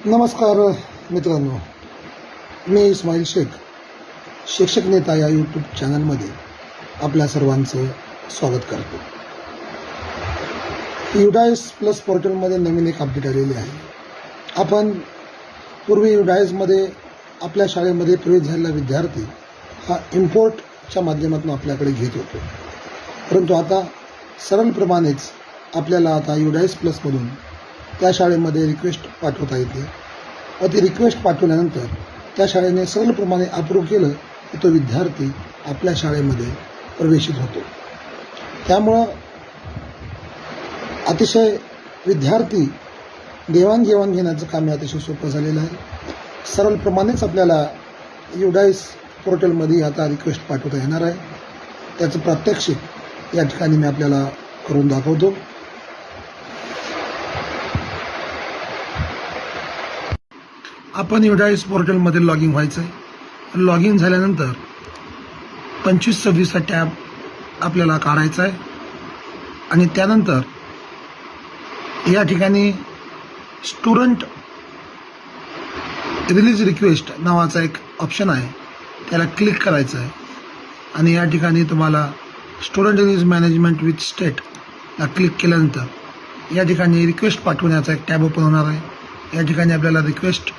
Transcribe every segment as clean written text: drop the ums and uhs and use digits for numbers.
नमस्कार मित्रांनो, मी इस्माईल शेख, शिक्षक नेता या यूट्यूब चॅनलमध्ये आपल्या सर्वांचं स्वागत करतो. युडायस प्लस पोर्टलमध्ये नवीन एक अपडेट आलेली आहे. आपण पूर्वी युडायसमध्ये आपल्या शाळेमध्ये प्रवेश झालेला विद्यार्थी हा इम्पोर्टच्या माध्यमातून आपल्याकडे घेत होतो, परंतु आता सरळप्रमाणेच आपल्याला आता युडायस प्लसमधून त्या शाळेमध्ये रिक्वेस्ट पाठवता येते व ती रिक्वेस्ट पाठवल्यानंतर त्या शाळेने सरळप्रमाणे अप्रूव्ह केलं की तो विद्यार्थी आपल्या शाळेमध्ये प्रवेशित होतो. त्यामुळं अतिशय विद्यार्थी देवाणघेवाण घेण्याचं काम अतिशय सोपं झालेलं आहे. सरळप्रमाणेच आपल्याला युडायस पोर्टलमध्ये आता रिक्वेस्ट पाठवता येणार आहे. त्याचं प्रात्यक्षिक या ठिकाणी मी आपल्याला करून दाखवतो. आपण युडायस पोर्टलमध्ये लॉग इन व्हायचं आहे. लॉग इन झाल्यानंतर 25-26 हा टॅब आपल्याला काढायचा आहे आणि त्यानंतर या ठिकाणी स्टुडंट रिलीज रिक्वेस्ट नावाचा एक ऑप्शन आहे, त्याला क्लिक करायचं आहे आणि या ठिकाणी तुम्हाला स्टुडंट रिलीज मॅनेजमेंट विथ स्टेटला क्लिक केल्यानंतर या ठिकाणी रिक्वेस्ट पाठवण्याचा एक टॅब ओपन होणार आहे. या ठिकाणी आपल्याला रिक्वेस्ट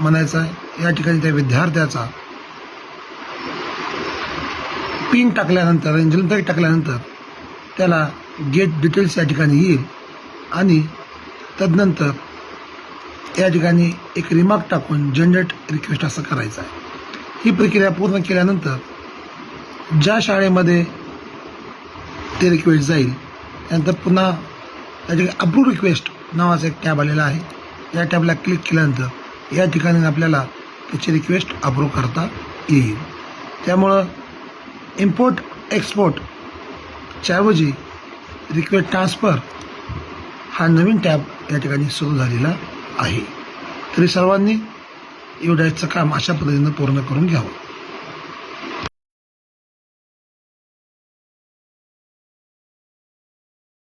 म्हणायचं आहे. या ठिकाणी त्या विद्यार्थ्याचा पिन टाकल्यानंतर जनरेट टाकल्यानंतर त्याला गेट डिटेल्स या ठिकाणी येईल आणि तदनंतर या ठिकाणी एक रिमार्क टाकून जनरेट रिक्वेस्ट असं करायचं आहे. ही प्रक्रिया पूर्ण केल्यानंतर ज्या शाळेमध्ये ते रिक्वेस्ट जाईल त्यानंतर पुन्हा या ठिकाणी अप्रूव्ह रिक्वेस्ट नावाचा एक टॅब आलेला आहे. या टॅबला क्लिक केल्यानंतर या ठिकाणी आपल्याला त्याची रिक्वेस्ट अप्रूव्ह करता येईल. त्यामुळं इम्पोर्ट एक्सपोर्टच्या ऐवजी रिक्वेस्ट ट्रान्सफर हा नवीन टॅब या ठिकाणी सुरू झालेला आहे. तरी सर्वांनी युडायसचं काम अशा पद्धतीनं पूर्ण करून घ्यावं.